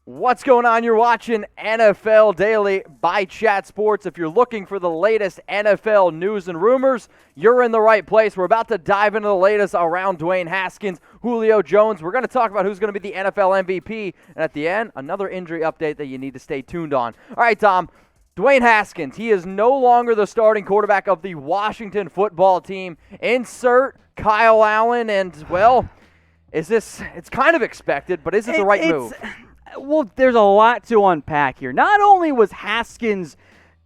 What's going on? You're watching NFL Daily by Chat Sports. If you're looking for the latest NFL news and rumors, you're in the right place. We're about to dive into the latest around Dwayne Haskins, Julio Jones. We're going to talk about who's going to be the NFL MVP. And at the end, another injury update that you need to stay tuned on. All right, Tom. Dwayne Haskins, he is no longer the starting quarterback of the Washington football team. Insert Kyle Allen, and, well, it's kind of expected, but is it the right move? Well, there's a lot to unpack here. Not only was Haskins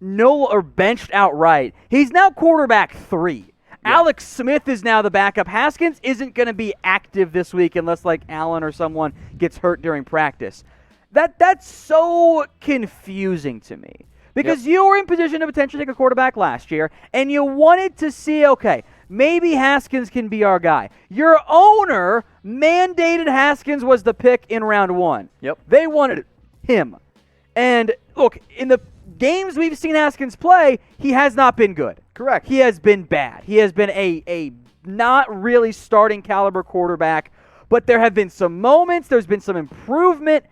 benched outright, he's now quarterback 3. Yeah. Alex Smith is now the backup. Haskins isn't going to be active this week unless like Allen or someone gets hurt during practice. That's so confusing to me. Because you were in position to potentially take a quarterback last year, and you wanted to see, okay, maybe Haskins can be our guy. Your owner mandated Haskins was the pick in round 1. Yep. They wanted him. And, look, in the games we've seen Haskins play, he has not been good. Correct. He has been bad. He has been a not really starting caliber quarterback, but there have been some moments, there's been some improvement.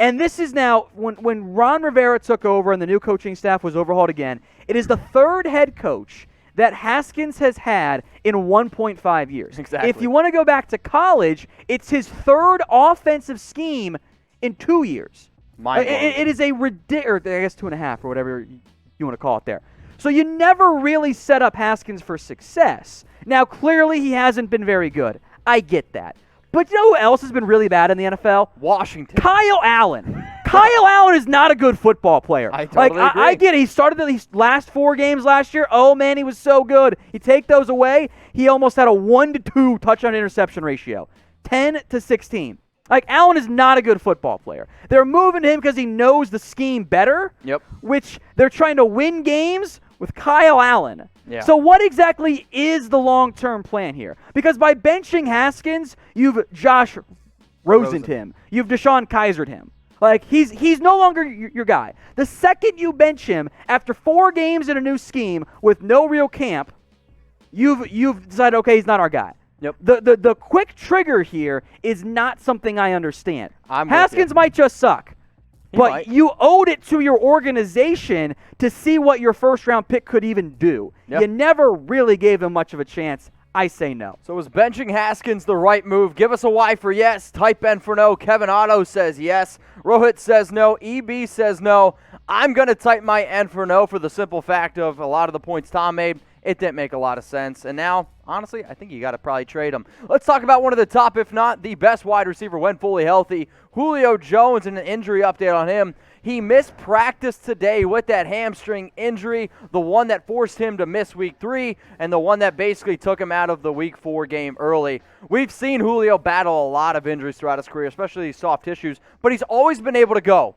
And this is now, when Ron Rivera took over and the new coaching staff was overhauled again, it is the third head coach that Haskins has had in 1.5 years. Exactly. If you want to go back to college, it's his third offensive scheme in 2 years. It is a ridiculous, I guess 2.5 or whatever you want to call it there. So you never really set up Haskins for success. Now, clearly he hasn't been very good. I get that. But you know who else has been really bad in the NFL? Washington. Kyle Allen. Kyle Allen is not a good football player. I totally agree. I get it. He started the last 4 games last year. Oh, man, he was so good. You take those away, he almost had a 1-to-2 touchdown interception ratio. 10-16. Like, Allen is not a good football player. They're moving him because he knows the scheme better. Yep. Which they're trying to win games with Kyle Allen. Yeah. So what exactly is the long-term plan here? Because by benching Haskins, you've Josh Rosened him. You've Deshaun Kaisered him. Like, he's no longer your guy. The second you bench him after 4 games in a new scheme with no real camp, you've decided, okay, he's not our guy. Yep. The quick trigger here is not something I understand. Haskins might just suck. But you owed it to your organization to see what your first-round pick could even do. Yep. You never really gave him much of a chance. I say no. So is benching Haskins the right move? Give us a Y for yes. Type N for no. Kevin Otto says yes. Rohit says no. EB says no. I'm going to type my N for no for the simple fact of a lot of the points Tom made. It didn't make a lot of sense. And now, honestly, I think you got to probably trade him. Let's talk about one of the top, if not the best wide receiver when fully healthy, Julio Jones, and an injury update on him. He missed practice today with that hamstring injury, the one that forced him to miss week 3 and the one that basically took him out of the week 4 game early. We've seen Julio battle a lot of injuries throughout his career, especially these soft tissues, but he's always been able to go.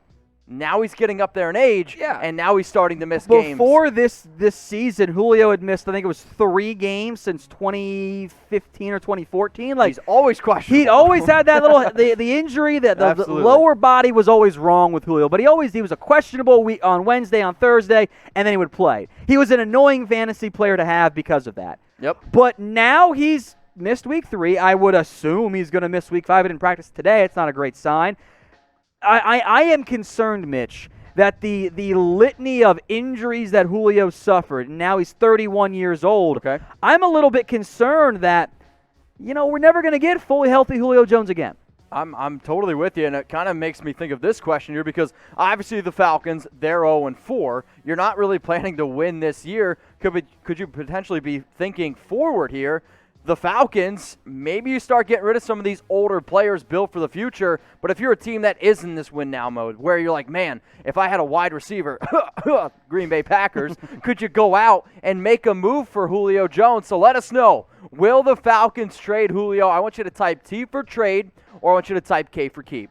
Now he's getting up there in age, and now he's starting to miss games. Before this season, Julio had missed, I think it was 3 games since 2015 or 2014. Like, he's always questionable. He'd always had that little the injury, the lower body was always wrong with Julio. But he was a questionable week on Wednesday, on Thursday, and then he would play. He was an annoying fantasy player to have because of that. Yep. But now he's missed week 3. I would assume he's going to miss week 5. He didn't practice today. It's not a great sign. I am concerned, Mitch, that the litany of injuries that Julio suffered, and now he's 31 years old, okay. I'm a little bit concerned that, we're never going to get fully healthy Julio Jones again. I'm totally with you, and it kind of makes me think of this question here because obviously the Falcons, they're 0-4. You're not really planning to win this year. Could you potentially be thinking forward here? The Falcons, maybe you start getting rid of some of these older players built for the future, but if you're a team that is in this win-now mode, where you're like, man, if I had a wide receiver, Green Bay Packers, could you go out and make a move for Julio Jones? So let us know. Will the Falcons trade Julio? I want you to type T for trade, or I want you to type K for keep.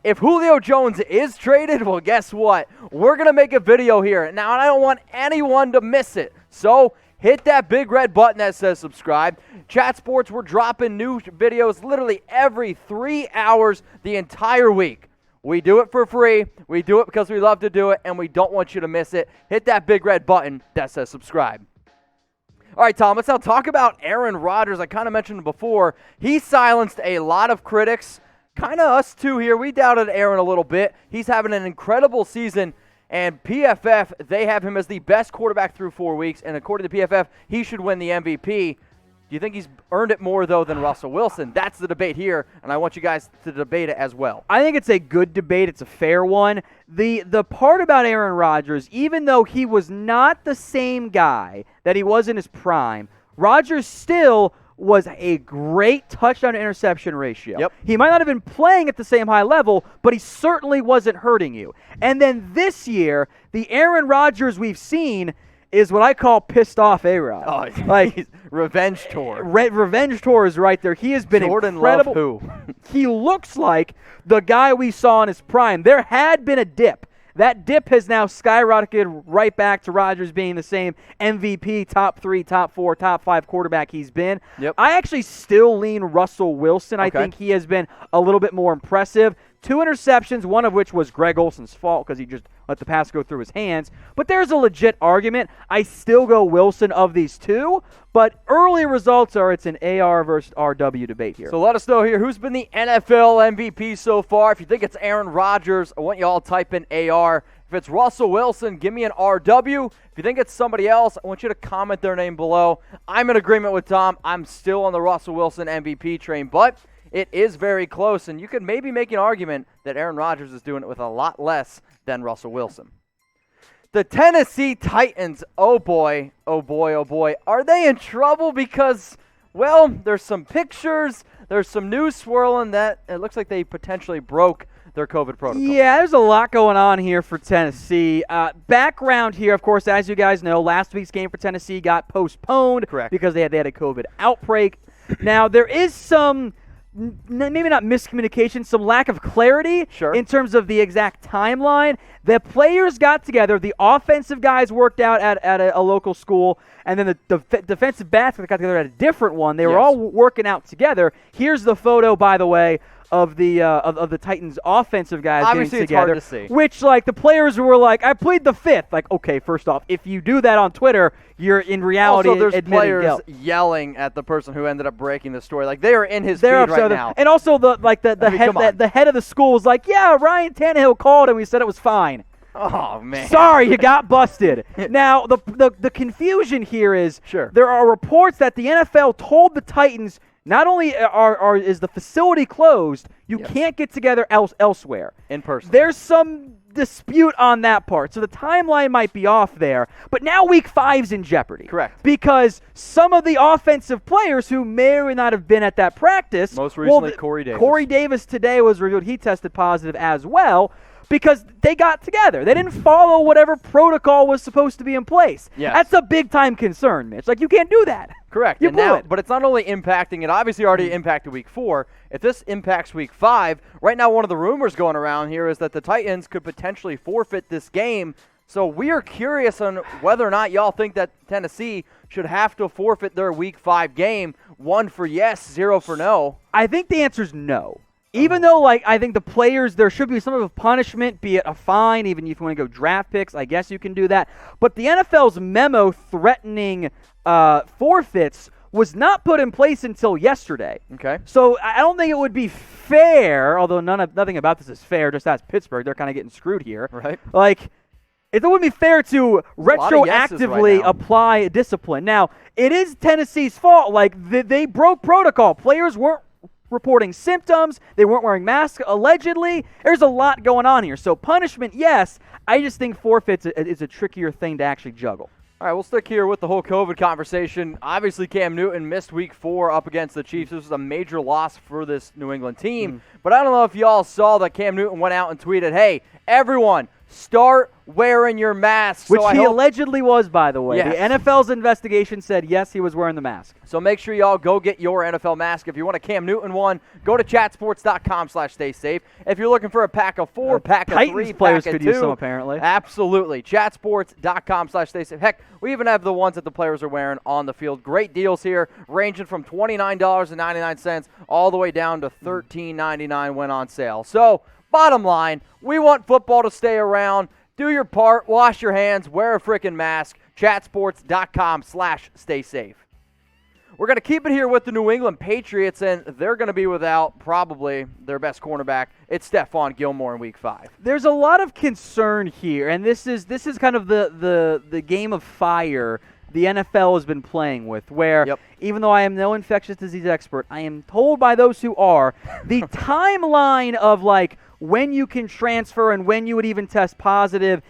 If Julio Jones is traded, well, guess what? We're going to make a video here. Now, I don't want anyone to miss it. So hit that big red button that says subscribe. Chat Sports, we're dropping new videos literally every 3 hours the entire week. We do it for free. We do it because we love to do it, and we don't want you to miss it. Hit that big red button that says subscribe. All right, Tom, let's now talk about Aaron ROdgers. I kind of mentioned before. He silenced a lot of critics kind of us two here. We doubted Aaron a little bit. He's having an incredible season, and PFF, they have him as the best quarterback through 4 weeks, and according to PFF, he should win the MVP. Do you think he's earned it more, though, than Russell Wilson? That's the debate here, and I want you guys to debate it as well. I think it's a good debate. It's a fair one. The part about Aaron Rodgers, even though he was not the same guy that he was in his prime, Rodgers still was a great touchdown-to-interception ratio. Yep. He might not have been playing at the same high level, but he certainly wasn't hurting you. And then this year, the Aaron Rodgers we've seen is what I call pissed off A-Rod. Oh, like revenge tour. Revenge tour is right there. He has been Jordan incredible. Love who? He looks like the guy we saw in his prime. There had been a dip. That dip has now skyrocketed right back to Rodgers being the same MVP, top 3, top 4, top 5 quarterback he's been. Yep. I actually still lean Russell Wilson. Okay. I think he has been a little bit more impressive. 2 interceptions, one of which was Greg Olsen's fault because he just let the pass go through his hands. But there's a legit argument. I still go Wilson of these two, but early results are it's an AR versus RW debate here. So let us know here who's been the NFL MVP so far. If you think it's Aaron Rodgers, I want you all to type in AR. If it's Russell Wilson, give me an RW. If you think it's somebody else, I want you to comment their name below. I'm in agreement with Tom. I'm still on the Russell Wilson MVP train, but it is very close, and you could maybe make an argument that Aaron Rodgers is doing it with a lot less than Russell Wilson. The Tennessee Titans, oh boy, oh boy, oh boy. Are they in trouble because, well, there's some pictures, there's some news swirling that it looks like they potentially broke their COVID protocol. Yeah, there's a lot going on here for Tennessee. Background here, of course, as you guys know, last week's game for Tennessee got postponed. Correct. Because they had a COVID outbreak. Now, there is some maybe not miscommunication, some lack of clarity in terms of the exact timeline. The players got together, the offensive guys worked out at a local school, and then the defensive backs got together at a different one. They were all working out together. Here's the photo, by the way, of the Titans offensive guys Obviously getting together. it's hard to see. Which, like, the players were like, I plead the fifth. Like, okay, first off, if you do that on Twitter, you're in reality also, there's admitting players guilt. yelling at the person who ended up breaking the story. Like, they are in his feed right now. And also, the head of the school was like, yeah, Ryan Tannehill called and we said it was fine. Oh, man. Sorry, you got busted. Now, the confusion here is there are reports that the NFL told the Titans not only is the facility closed, you can't get together elsewhere. In person. There's some dispute on that part. So the timeline might be off there. But now week 5's in jeopardy. Correct. Because some of the offensive players who may or may not have been at that practice. Most recently, Corey Davis. Corey Davis today was revealed. He tested positive as well. Because they got together. They didn't follow whatever protocol was supposed to be in place. Yes. That's a big-time concern, Mitch. Like, you can't do that. Correct. You and blew now, it. But it's not only impacting, it obviously already impacted week 4. If this impacts week 5, right now one of the rumors going around here is that the Titans could potentially forfeit this game. So we are curious on whether or not y'all think that Tennessee should have to forfeit their week 5 game. 1 for yes, 0 for no. I think the answer is no. Even though, like, I think the players, there should be some sort of punishment, be it a fine, even if you want to go draft picks, I guess you can do that. But the NFL's memo threatening forfeits was not put in place until yesterday. Okay. So I don't think it would be fair, although nothing about this is fair, just as Pittsburgh, they're kind of getting screwed here. Right. Like, it wouldn't be fair to retroactively right apply discipline. Now, it is Tennessee's fault. Like, they broke protocol. Players weren't reporting symptoms. They weren't wearing masks, allegedly. There's a lot going on here. So punishment, yes. I just think forfeits is a trickier thing to actually juggle. All right, we'll stick here with the whole COVID conversation. Obviously, Cam Newton missed week 4 up against the Chiefs. This was a major loss for this New England team. But I don't know if y'all saw that Cam Newton went out and tweeted, hey, everyone, start wearing your masks. Which he allegedly was, by the way. Yes. The NFL's investigation said, yes, he was wearing the mask. So make sure y'all go get your NFL mask. If you want a Cam Newton one, go to chatsports.com/staysafe. If you're looking for a pack of 4, pack of 3, Titans players pack of could 2, use some, apparently. Absolutely. Chatsports.com/staysafe. Heck, we even have the ones that the players are wearing on the field. Great deals here, ranging from $29.99 all the way down to $13.99 when on sale. So, bottom line, we want football to stay around. Do your part, wash your hands, wear a freaking mask. Chatsports.com/staysafe. We're going to keep it here with the New England Patriots, and they're going to be without probably their best cornerback. It's Stephon Gilmore in Week 5. There's a lot of concern here, and this is kind of the game of fire the NFL has been playing with, where even though I am no infectious disease expert, I am told by those who are, the timeline of like when you can transfer and when you would even test positive,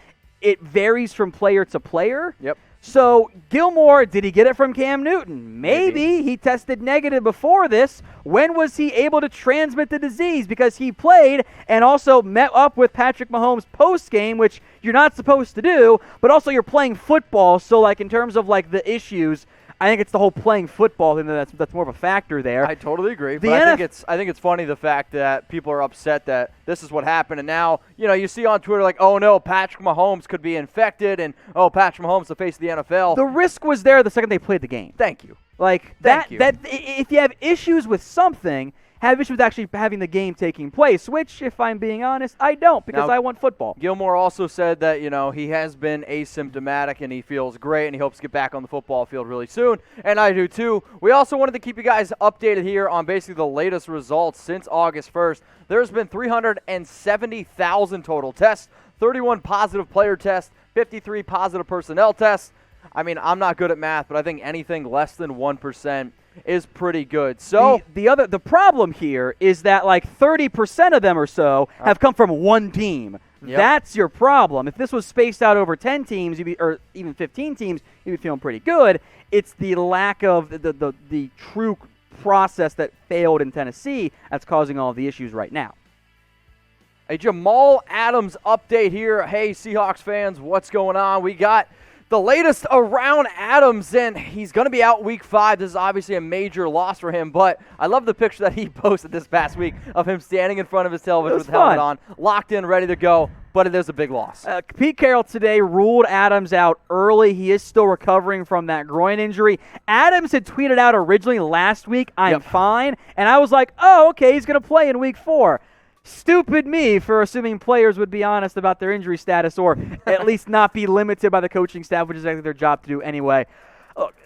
it varies from player to player. So Gilmore, did he get it from Cam Newton? Maybe. He tested negative before this. When was he able to transmit the disease? Because he played and also met up with Patrick Mahomes post-game, which you're not supposed to do, but also you're playing football, so like in terms of like the issues, I think it's the whole playing football thing that's more of a factor there. I totally agree. But I think it's funny the fact that people are upset that this is what happened, and now you see on Twitter like, oh no, Patrick Mahomes could be infected, and oh, Patrick Mahomes the face of the NFL. The risk was there the second they played the game. Thank you. Like that if you have issues with something, have issues with actually having the game taking place, which, if I'm being honest, I don't, because I want football. Gilmore also said that, he has been asymptomatic and he feels great and he hopes to get back on the football field really soon, and I do too. We also wanted to keep you guys updated here on basically the latest results since August 1st. There's been 370,000 total tests, 31 positive player tests, 53 positive personnel tests. I mean, I'm not good at math, but I think anything less than 1% is pretty good. So the problem here is that like 30% of them or so have come from one team. That's your problem. If this was spaced out over 10 teams, or even 15 teams, you'd be feeling pretty good. It's the lack of the true process that failed in Tennessee that's causing all the issues right now. A Jamal Adams update here. Hey, Seahawks fans, what's going on? We got the latest around Adams, and he's going to be out Week 5. This is obviously a major loss for him, but I love the picture that he posted this past week of him standing in front of his television with the helmet on, locked in, ready to go, but it is a big loss. Pete Carroll today ruled Adams out early. He is still recovering from that groin injury. Adams had tweeted out originally last week, I'm fine, and I was like, oh, okay, he's going to play in Week 4. Stupid me for assuming players would be honest about their injury status, or at least not be limited by the coaching staff, which is actually their job to do anyway.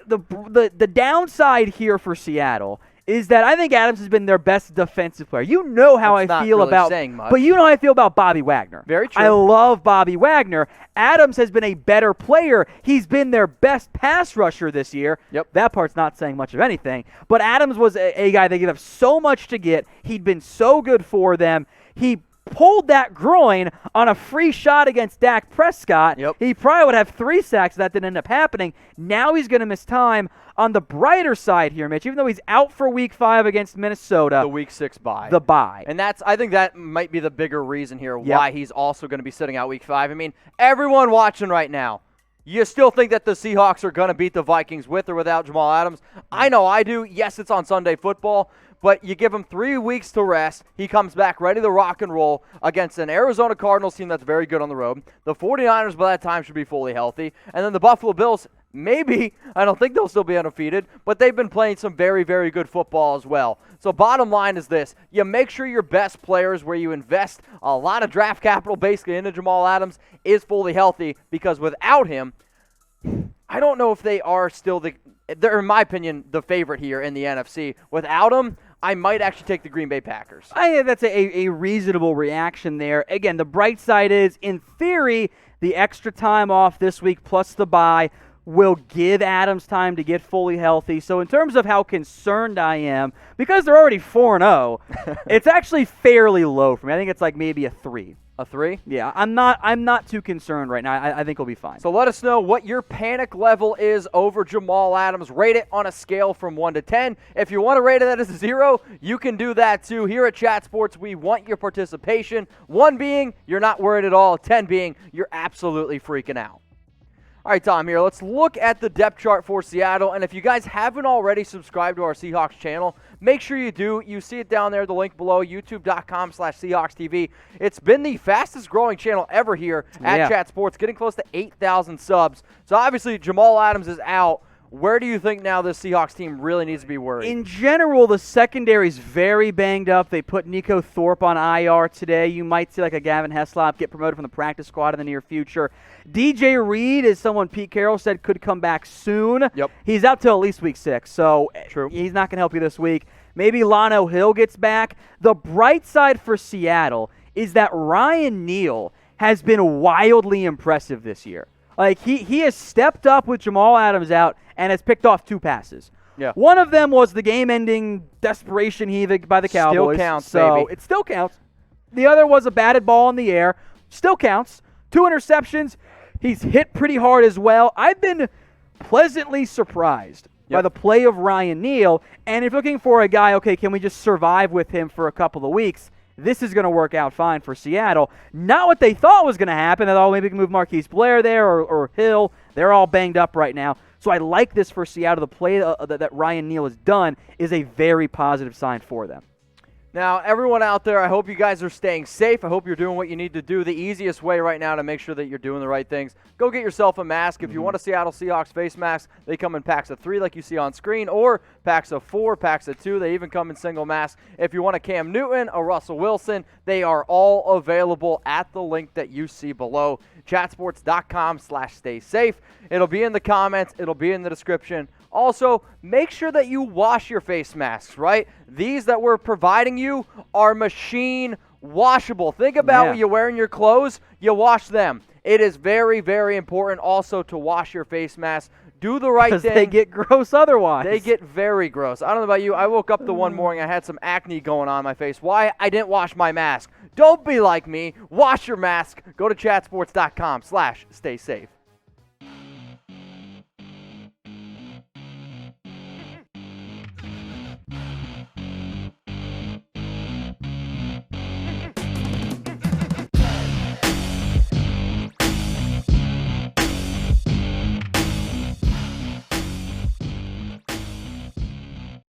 The downside here for Seattle is that I think Adams has been their best defensive player. You know how I feel about, but you know how I feel about Bobby Wagner. Very true. I love Bobby Wagner. Adams has been a better player. He's been their best pass rusher this year. That part's not saying much of anything. But Adams was a guy they gave up so much to get. He'd been so good for them. He pulled that groin on a free shot against Dak Prescott. He probably would have 3 sacks if that didn't end up happening. Now he's going to miss time. On the brighter side here, Mitch, even though he's out for Week 5 against Minnesota. The Week 6 bye. The bye. And I think that might be the bigger reason here why he's also going to be sitting out Week 5. I mean, everyone watching right now, you still think that the Seahawks are going to beat the Vikings with or without Jamal Adams? I know I do. Yes, it's on Sunday Football, but you give him 3 weeks to rest. He comes back ready to rock and roll against an Arizona Cardinals team that's very good on the road. The 49ers by that time should be fully healthy. And then the Buffalo Bills, maybe, I don't think they'll still be undefeated, but they've been playing some very, very good football as well. So bottom line is this. You make sure your best players, where you invest a lot of draft capital basically into Jamal Adams, is fully healthy, because without him, I don't know if they are still they're, in my opinion, the favorite here in the NFC. Without him, I might actually take the Green Bay Packers. I think that's a reasonable reaction there. Again, the bright side is, in theory, the extra time off this week plus the bye will give Adams time to get fully healthy. So in terms of how concerned I am, because they're already 4-0, it's actually fairly low for me. I think it's like maybe a 3. A 3? Yeah, I'm not too concerned right now. I think we'll be fine. So let us know what your panic level is over Jamal Adams. Rate it on a scale from 1 to 10. If you want to rate it as a 0, you can do that too. Here at Chat Sports, we want your participation. 1 being you're not worried at all. 10 being you're absolutely freaking out. All right, Tom, here. Let's look at the depth chart for Seattle. And if you guys haven't already subscribed to our Seahawks channel, make sure you do. You see it down there, the link below, youtube.com/SeahawksTV. It's been the fastest growing channel ever here at Chat Sports, getting close to 8,000 subs. So obviously Jamal Adams is out. Where do you think now this Seahawks team really needs to be worried? In general, the secondary's very banged up. They put Nico Thorpe on IR today. You might see like a Gavin Heslop get promoted from the practice squad in the near future. DJ Reed is someone Pete Carroll said could come back soon. Yep. He's out till at least week 6, so True. He's not going to help you this week. Maybe Lano Hill gets back. The bright side for Seattle is that Ryan Neal has been wildly impressive this year. Like, he has stepped up with Jamal Adams out and has picked off 2 passes. Yeah. One of them was the game-ending desperation heave by the Cowboys. Still counts, so baby. It still counts. The other was a batted ball in the air. Still counts. 2 interceptions. He's hit pretty hard as well. I've been pleasantly surprised by the play of Ryan Neal. And if you're looking for a guy, okay, can we just survive with him for a couple of weeks? This is going to work out fine for Seattle. Not what they thought was going to happen. They thought maybe we can move Marquise Blair there or Hill. They're all banged up right now. So I like this for Seattle. The play that Ryan Neal has done is a very positive sign for them. Now, everyone out there, I hope you guys are staying safe. I hope you're doing what you need to do. The easiest way right now to make sure that you're doing the right things, go get yourself a mask. If you want a Seattle Seahawks face mask, they come in packs of 3 like you see on screen, or packs of 4, packs of 2. They even come in single masks. If you want a Cam Newton, a Russell Wilson, they are all available at the link that you see below, chatsports.com/staysafe. It'll be in the comments. It'll be in the description. Also, make sure that you wash your face masks, right? These that we're providing you are machine washable. Think about what you wear in your clothes. You wash them. It is very, very important also to wash your face mask. Do the right thing. Because they get gross otherwise. They get very gross. I don't know about you. I woke up the one morning, I had some acne going on my face. Why? I didn't wash my mask. Don't be like me. Wash your mask. Go to chatsports.com/staysafe.